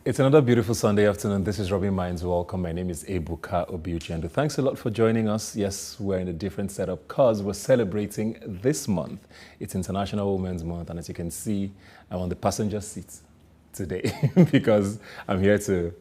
It's another beautiful Sunday afternoon. This is Rubbing Minds. Welcome. My name is Ebuka Obiuchendu. Thanks a lot for joining us. Yes, we're in a different setup because we're celebrating this month. It's International Women's Month, and as you can see, I'm on the passenger seat today because I'm here to,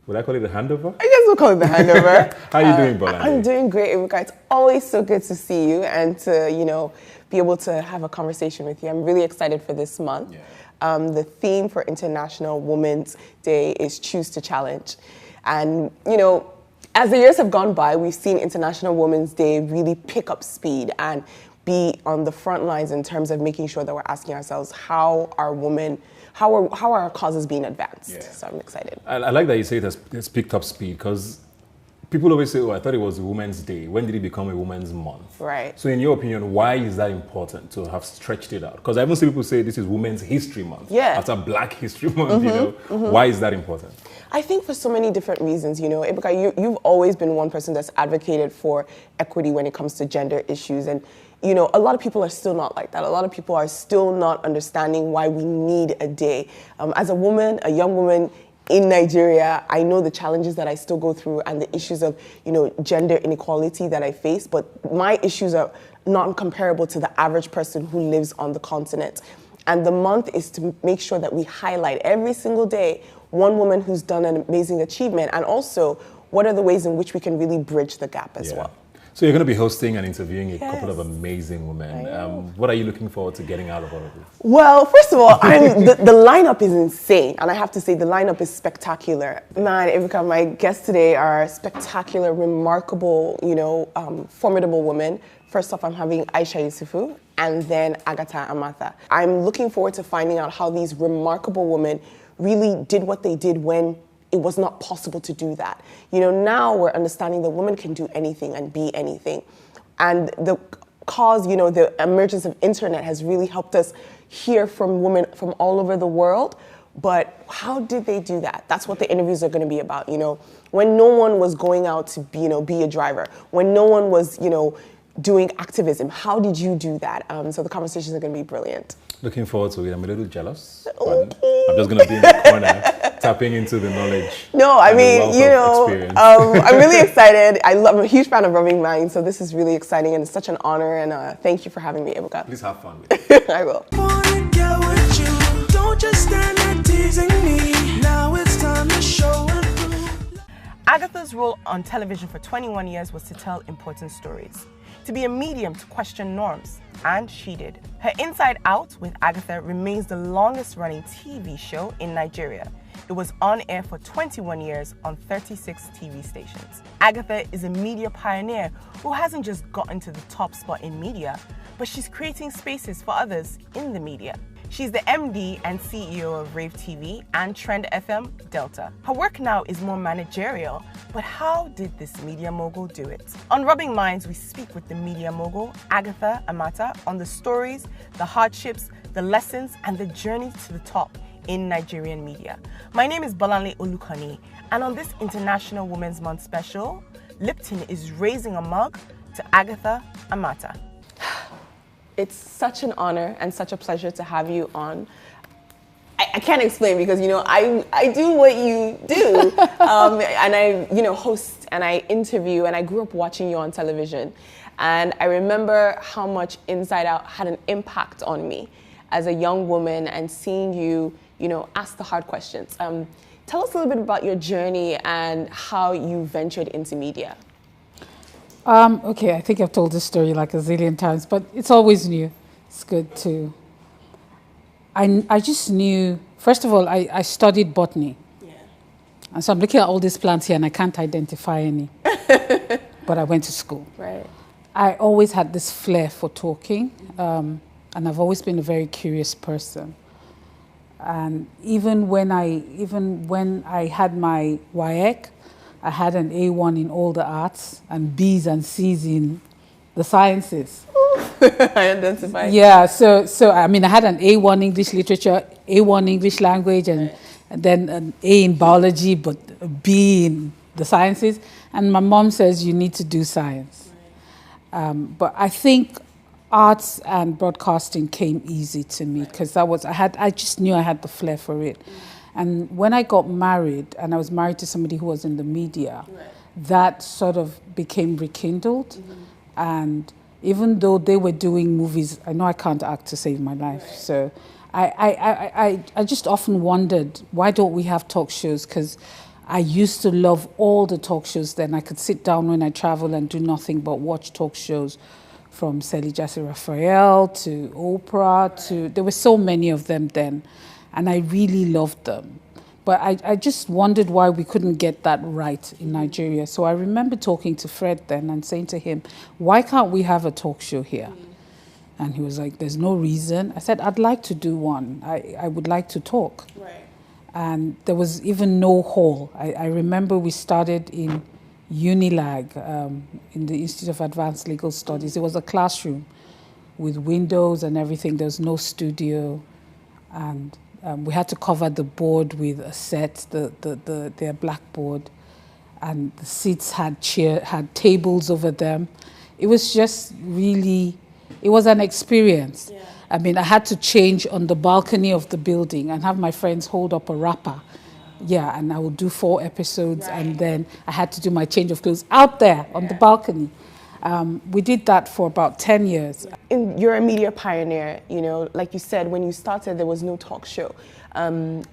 would I call it a handover? I guess we'll call it the handover. How are you doing, Bola? I'm doing great, Ebuka. It's always so good to see you and to, be able to have a conversation with you. I'm really excited for this month. Yeah. The theme for International Women's Day is Choose to Challenge. And, as the years have gone by, we've seen International Women's Day really pick up speed and be on the front lines in terms of making sure that we're asking ourselves, how are our causes being advanced? Yeah. So I'm excited. I like that you say it's picked up speed because people always say, oh, I thought it was a Women's Day. When did it become a Women's Month? Right. So in your opinion, why is that important to have stretched it out? Because I even see people say this is Women's History Month. Yeah. After Black History Month, Why is that important? I think for so many different reasons, Ebuka, you've always been one person that's advocated for equity when it comes to gender issues. And, a lot of people are still not like that. A lot of people are still not understanding why we need a day. As a woman, a young woman, in Nigeria, I know the challenges that I still go through and the issues of, gender inequality that I face, but my issues are not comparable to the average person who lives on the continent. And the month is to make sure that we highlight every single day one woman who's done an amazing achievement, and also what are the ways in which we can really bridge the gap as well. So you're going to be hosting and interviewing a Yes. couple of amazing women. What are you looking forward to getting out of all of this? Well, first of all, the lineup is insane. And I have to say, the lineup is spectacular. Man, Ebuka, my guests today are spectacular, remarkable, formidable women. First off, I'm having Aisha Yusufu and then Agatha Amata. I'm looking forward to finding out how these remarkable women really did what they did when it was not possible to do that. Now we're understanding that women can do anything and be anything. And the cause, the emergence of internet has really helped us hear from women from all over the world. But how did they do that? That's what the interviews are going to be about. When no one was going out to be a driver, when no one was, doing activism, how did you do that? So the conversations are going to be brilliant. Looking forward to it. I'm a little jealous. I'm just going to be in the corner, tapping into the knowledge. No, I mean, I'm really excited. I'm a huge fan of Rubbing Minds, so this is really exciting and it's such an honor. And thank you for having me, Ebuka. Please have fun with it. I will. Don't just stand there teasing me. Now it's time to show and prove. Agatha's role on television for 21 years was to tell important stories, to be a medium to question norms, and she did. Her Inside Out with Agatha remains the longest running TV show in Nigeria. It was on air for 21 years on 36 TV stations. Agatha is a media pioneer who hasn't just gotten to the top spot in media, but she's creating spaces for others in the media. She's the MD and CEO of Rave TV and Trend FM Delta. Her work now is more managerial, but how did this media mogul do it? On Rubbing Minds, we speak with the media mogul, Agatha Amata, on the stories, the hardships, the lessons, and the journey to the top in Nigerian media. My name is Bolanle Olukani, and on this International Women's Month special, Lipton is raising a mug to Agatha Amata. It's such an honor and such a pleasure to have you on. I can't explain because, I do what you do. And I, host and I interview, and I grew up watching you on television. And I remember how much Inside Out had an impact on me as a young woman and seeing you, ask the hard questions. Tell us a little bit about your journey and how you ventured into media. Okay, I think I've told this story like a zillion times, but it's always new. It's good to... I just knew, first of all, I studied botany. Yeah. And so I'm looking at all these plants here and I can't identify any. But I went to school. Right. I always had this flair for talking, and I've always been a very curious person. And even when I had my WAEC, I had an A1 in all the arts and B's and C's in the sciences. I identify. Yeah, so I mean, I had an A1 English literature, A1 English language, and then an A in biology, but a B in the sciences. And my mom says you need to do science. But I think arts and broadcasting came easy to me because I just knew I had the flair for it. And when I got married, and I was married to somebody who was in the media, that sort of became rekindled. And even though they were doing movies, I know I can't act to save my life. So I just often wondered, why don't we have talk shows? Because I used to love all the talk shows then. I could sit down when I travel and do nothing but watch talk shows, from Sally Jesse Raphael to Oprah to, there were so many of them then. And I really loved them. But I just wondered why we couldn't get that right in Nigeria. So I remember talking to Fred then and saying to him, why can't we have a talk show here? And he was like, there's no reason. I said, I'd like to do one. I would like to talk. Right. And there was even no hall. I remember we started in Unilag, in the Institute of Advanced Legal Studies. It was a classroom with windows and everything. There was no studio. And we had to cover the board with a set, their blackboard, and the seats had tables over them. It was just really, it was an experience. Yeah. I mean, I had to change on the balcony of the building and have my friends hold up a wrapper. Yeah, and I would do 4 episodes, and then I had to do my change of clothes out there on the balcony. We did that for about 10 years. You're a media pioneer, you know, like you said, when you started, there was no talk show. And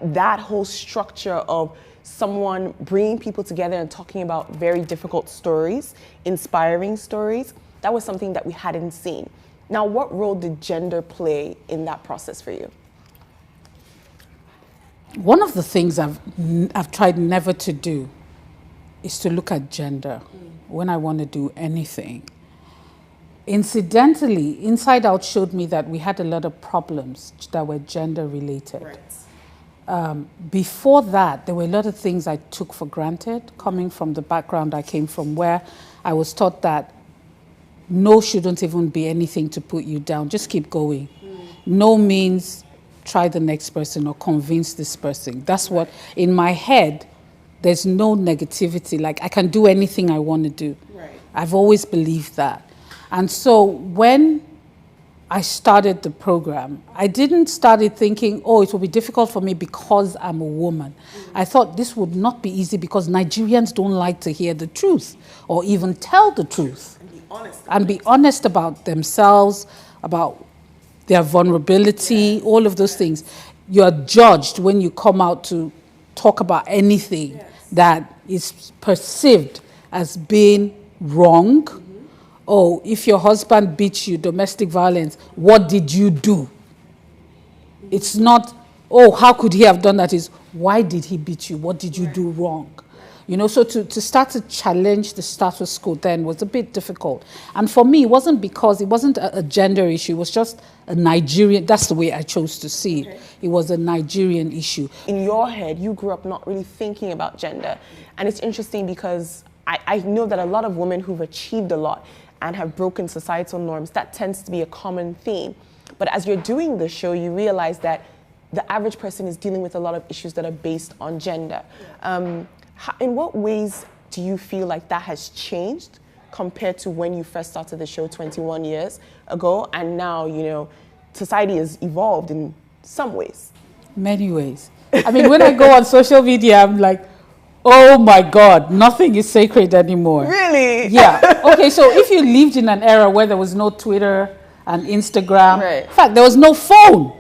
that whole structure of someone bringing people together and talking about very difficult stories, inspiring stories, that was something that we hadn't seen. Now, what role did gender play in that process for you? One of the things I've tried never to do is to look at gender when I want to do anything. Incidentally, Inside Out showed me that we had a lot of problems that were gender related. Right. Before that, there were a lot of things I took for granted, coming from the background I came from, where I was taught that no shouldn't even be anything to put you down, just keep going. No means try the next person or convince this person. That's what, in my head, there's no negativity. Like, I can do anything I want to do. Right. I've always believed that. And so when I started the program, I didn't start it thinking, oh, it will be difficult for me because I'm a woman. I thought this would not be easy because Nigerians don't like to hear the truth or even tell the truth. And be honest about themselves, about their vulnerability, all of those things. You're judged when you come out to talk about anything that is perceived as being wrong. Oh, if your husband beats you, domestic violence, what did you do? It's not, oh, how could he have done that? It's, why did he beat you? What did you do wrong? You know, so to start to challenge the status quo then was a bit difficult. And for me, it wasn't because, it wasn't a gender issue, it was just a Nigerian, that's the way I chose to see it. It was a Nigerian issue. In your head, you grew up not really thinking about gender. And it's interesting because I know that a lot of women who've achieved a lot and have broken societal norms, that tends to be a common theme. But as you're doing the show, you realize that the average person is dealing with a lot of issues that are based on gender. In what ways do you feel like that has changed compared to when you first started the show 21 years ago? And now, you know, society has evolved in some ways. Many ways. I mean, when I go on social media, I'm like, oh my God, nothing is sacred anymore. Really? Yeah. Okay, so if you lived in an era where there was no Twitter and Instagram, right. In fact, there was no phone.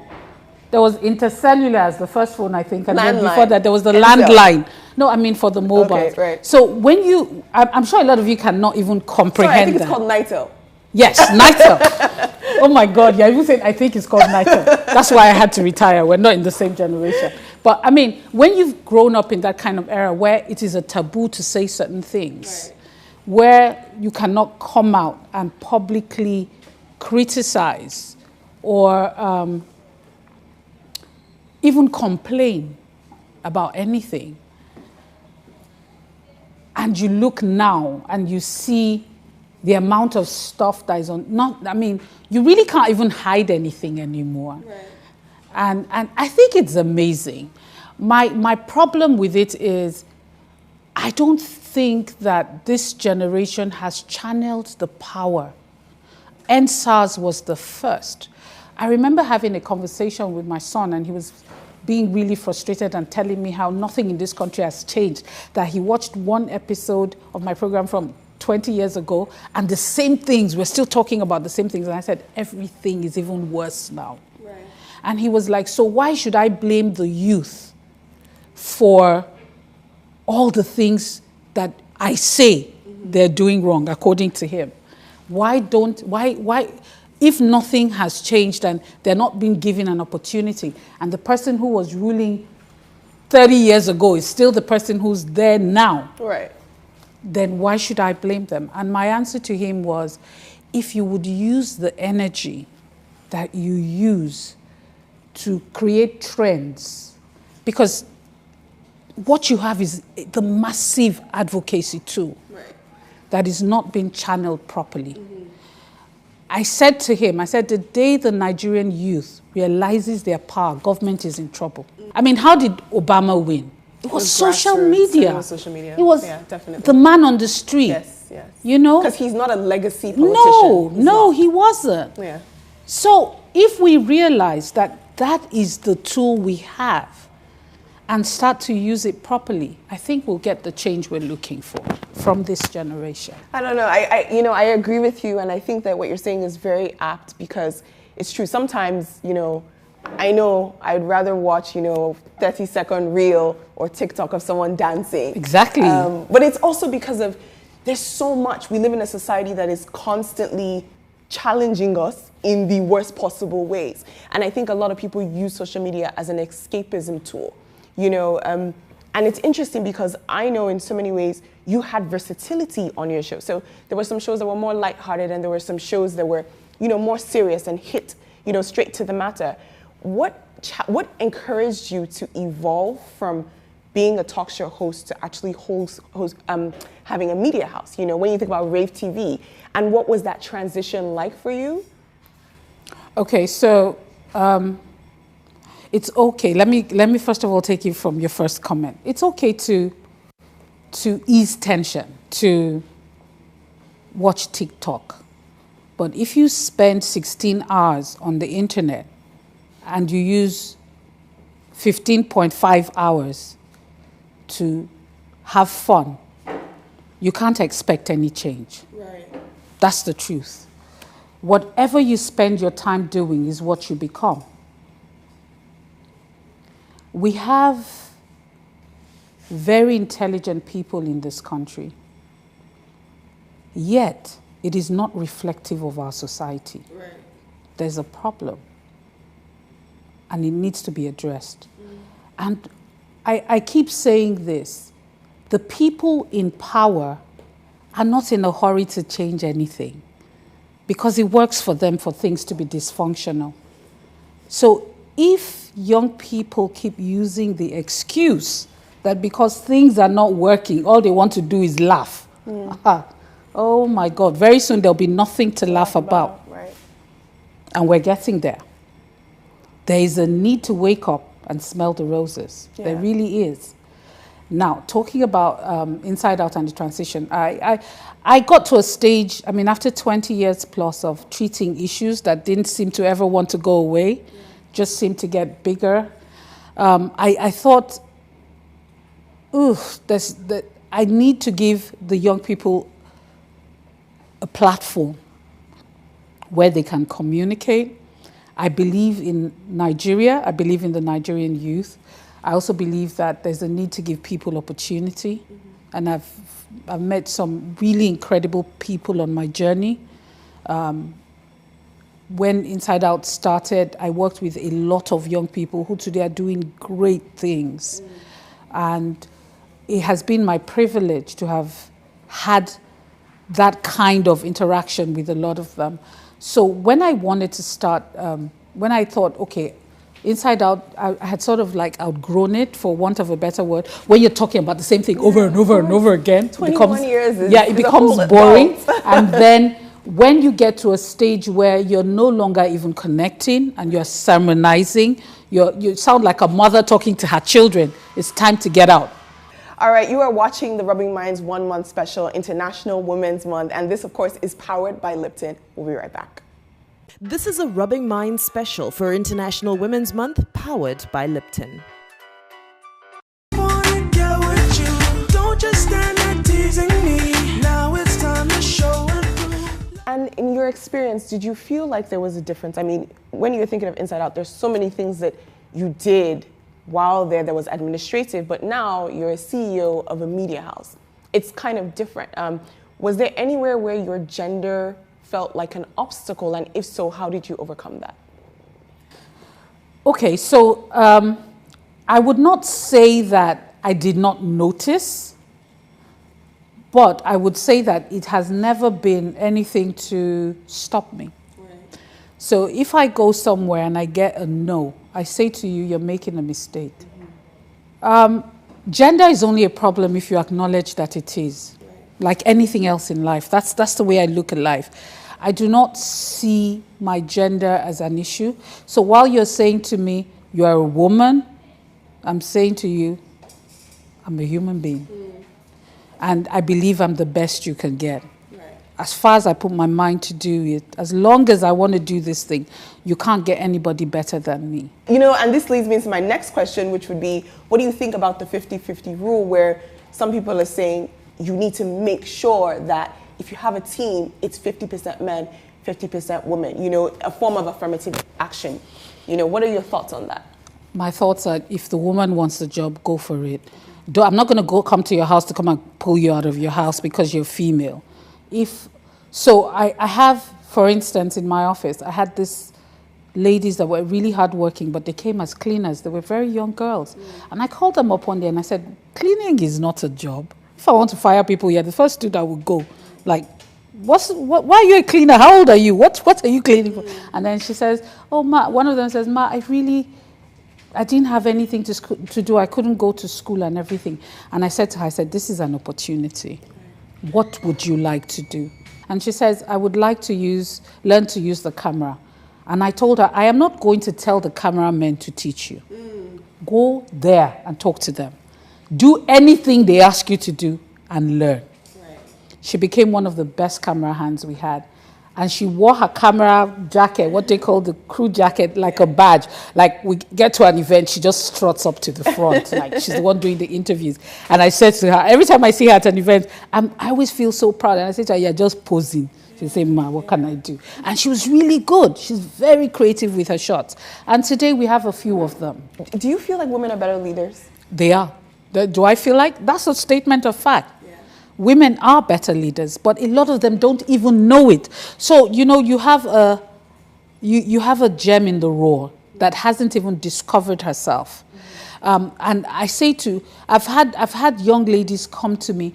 There was Intercellular as the first phone, I think, and then before that there was the landline. No, I mean for the mobile. Okay, right. So when you, I'm sure a lot of you cannot even comprehend that. I think it's called Nitel. Yes, Nitel. Oh my God, yeah, you said I think it's called Nitel. That's why I had to retire. We're not in the same generation. But I mean, when you've grown up in that kind of era where it is a taboo to say certain things, where you cannot come out and publicly criticize or even complain about anything. And you look now and you see the amount of stuff that is on, I mean, you really can't even hide anything anymore. Right. And I think it's amazing. My problem with it is I don't think that this generation has channeled the power. NSAS was the first. I remember having a conversation with my son, and he was being really frustrated and telling me how nothing in this country has changed, that he watched one episode of my program from 20 years ago and the same things, we're still talking about the same things. And I said, everything is even worse now. Right. And he was like, so why should I blame the youth for all the things that I say they're doing wrong, according to him? Why, if nothing has changed and they're not being given an opportunity, and the person who was ruling 30 years ago is still the person who's there now, Right. then why should I blame them? And my answer to him was, if you would use the energy that you use to create trends, because what you have is the massive advocacy tool that is not being channeled properly. I said to him, I said, the day the Nigerian youth realizes their power, government is in trouble. I mean, how did Obama win? It was social media. It was social media. It was definitely the man on the street. Yes, yes. You know? Because he's not a legacy politician. No, he wasn't. Yeah. So if we realize that that is the tool we have and start to use it properly, I think we'll get the change we're looking for from this generation. I don't know. I agree with you, and I think that what you're saying is very apt because it's true. Sometimes, I know I'd rather watch, 30-second reel or TikTok of someone dancing. Exactly. But it's also because of there's so much. We live in a society that is constantly challenging us in the worst possible ways. And I think a lot of people use social media as an escapism tool, and it's interesting because I know in so many ways you had versatility on your show. So there were some shows that were more lighthearted and there were some shows that were, more serious and hit, straight to the matter. What encouraged you to evolve from being a talk show host to actually having a media house? When you think about Rave TV, and what was that transition like for you? Okay, so it's okay. Let me first of all take you from your first comment. It's okay to ease tension, to watch TikTok. But if you spend 16 hours on the internet and you use 15.5 hours to have fun, you can't expect any change. Right. That's the truth. Whatever you spend your time doing is what you become. We have very intelligent people in this country, yet it is not reflective of our society. Right. There's a problem, and it needs to be addressed. And I keep saying this, the people in power are not in a hurry to change anything because it works for them for things to be dysfunctional. So if young people keep using the excuse that because things are not working, all they want to do is laugh. Oh my God, very soon there'll be nothing to laugh about. Right. And we're getting there. There is a need to wake up and smell the roses. Yeah. There really is. Now, talking about Inside Out and the transition, I got to a stage, after 20 years plus of treating issues that didn't seem to ever want to go away, just seemed to get bigger, I thought, I need to give the young people a platform where they can communicate. I believe in Nigeria. I believe in the Nigerian youth. I also believe that there's a need to give people opportunity. And I've met some really incredible people on my journey. When Inside Out started, I worked with a lot of young people who today are doing great things. And it has been my privilege to have had that kind of interaction with a lot of them. So when I wanted to start, when I thought, okay, Inside Out, I had sort of like outgrown it, for want of a better word. When you're talking about the same thing over and over and over again, 21 years it becomes boring. And then when you get to a stage where you're no longer even connecting and you're sermonizing, you sound like a mother talking to her children. It's time to get out. All right, you are watching the Rubbing Minds 1 month special, International Women's Month, and this, of course, is powered by Lipton. We'll be right back. This is a Rubbing Minds special for International Women's Month, powered by Lipton. Wanna get with you. Don't just stand there teasing me. Now it's time to show and prove. And in your experience, did you feel like there was a difference? I mean, when you're thinking of Inside Out, there's so many things that you did while there was administrative, but now you're a CEO of a media house. It's kind of different. Was there anywhere where your gender felt like an obstacle, and if so, how did you overcome that? Okay, so I would not say that I did not notice, but I would say that it has never been anything to stop me. Right. So if I go somewhere and I get a no, I say to you, you're making a mistake. Mm-hmm. Gender is only a problem if you acknowledge that it is. Right. Like anything else in life. That's the way I look at life. I do not see my gender as an issue. So while you're saying to me, you are a woman, I'm saying to you, I'm a human being. Mm. And I believe I'm the best you can get. Right. As far as I put my mind to do it, as long as I want to do this thing, you can't get anybody better than me. You know, and this leads me into my next question, which would be, what do you think about the 50-50 rule, where some people are saying you need to make sure that if you have a team, it's 50% men, 50% women, you know, a form of affirmative action. You know, what are your thoughts on that? My thoughts are, if the woman wants the job, go for it. I'm not going to come to your house to come and pull you out of your house because you're female. I have, for instance, in my office, I had these ladies that were really hardworking, but they came as cleaners. They were very young girls. Mm. And I called them up one day and I said, cleaning is not a job. If I want to fire people here, the first two that would go. Like, why are you a cleaner? How old are you? What are you cleaning for? And then she says, oh, Ma, one of them says, Ma, I didn't have anything to do. I couldn't go to school and everything. And I said to her, this is an opportunity. What would you like to do? And she says, I would like to learn to use the camera. And I told her, I am not going to tell the cameramen to teach you. Mm. Go there and talk to them. Do anything they ask you to do and learn. She became one of the best camera hands we had. And she wore her camera jacket, what they call the crew jacket, like a badge. Like we get to an event, she just struts up to the front. Like she's the one doing the interviews. And I said to her, every time I see her at an event, I always feel so proud. And I said to her, you're just posing. She said, Ma, what can I do? And she was really good. She's very creative with her shots. And today we have a few of them. Do you feel like women are better leaders? They are. Do I feel like? That's a statement of fact. Women are better leaders, but a lot of them don't even know it. So, you know, you have a gem in the raw that hasn't even discovered herself. And I say I've had young ladies come to me.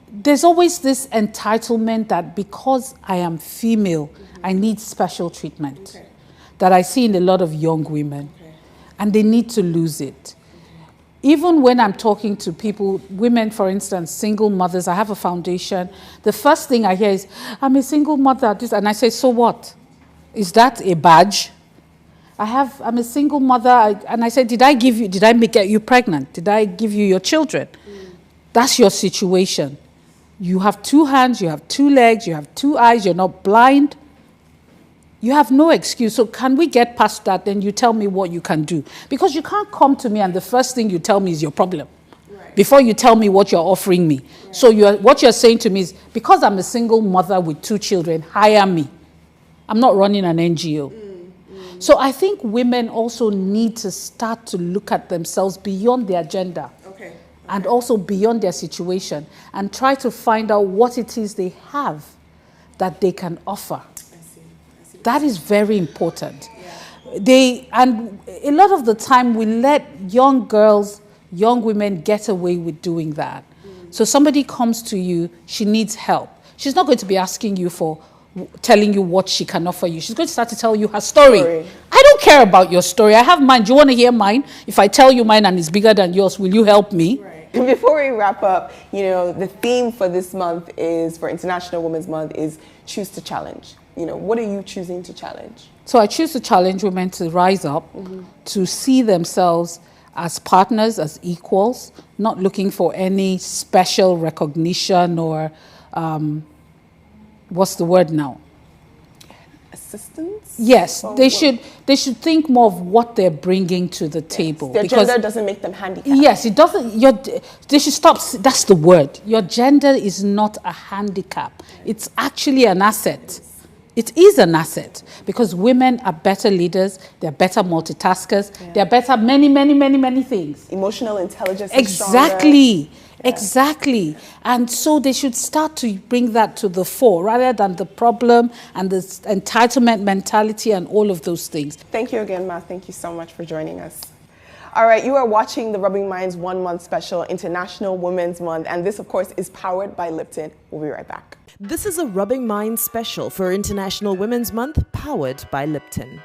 There's always this entitlement that because I am female, I need special treatment that I see in a lot of young women, and they need to lose it. Even when I'm talking to people, women, for instance, single mothers, I have a foundation. The first thing I hear is, I'm a single mother. And I say, so what? Is that a badge? I'm a single mother. And I said, did I get you pregnant? Did I give you your children? Mm. That's your situation. You have 2 hands, you have 2 legs, you have 2 eyes, you're not blind. You have no excuse. So can we get past that? Then you tell me what you can do. Because you can't come to me and the first thing you tell me is your problem. Right. Before you tell me what you're offering me. Right. So what you're saying to me is, because I'm a single mother with 2 children, hire me. I'm not running an NGO. So I think women also need to start to look at themselves beyond their gender. Okay. And also beyond their situation. And try to find out what it is they have that they can offer. That is very important. Yeah. And a lot of the time we let young girls, young women get away with doing that. Mm. So somebody comes to you, she needs help. She's not going to be asking you telling you what she can offer you. She's going to start to tell you her story. I don't care about your story. I have mine. Do you want to hear mine? If I tell you mine and it's bigger than yours, will you help me? Right. Before we wrap up, you know, the theme for this month for International Women's Month is choose to challenge. You know, what are you choosing to challenge? So I choose to challenge women to rise up, to see themselves as partners, as equals, not looking for any special recognition or, what's the word now? assistants? Yes, Or they what? should think more of what they're bringing to the table. Their because gender doesn't make them handicapped. yes, it doesn't. They should stop. That's the word. Your gender is not a handicap. It's actually an asset. It is an asset because women are better leaders. They're better multitaskers. They're better many things. Emotional intelligence is Exactly. stronger. Exactly. And so they should start to bring that to the fore rather than the problem and the entitlement mentality and all of those things. Thank you again, Ma. Thank you so much for joining us. All right, you are watching the Rubbing Minds 1 month special, International Women's Month, and this, of course, is powered by Lipton. We'll be right back. This is a Rubbing Minds special for International Women's Month, powered by Lipton.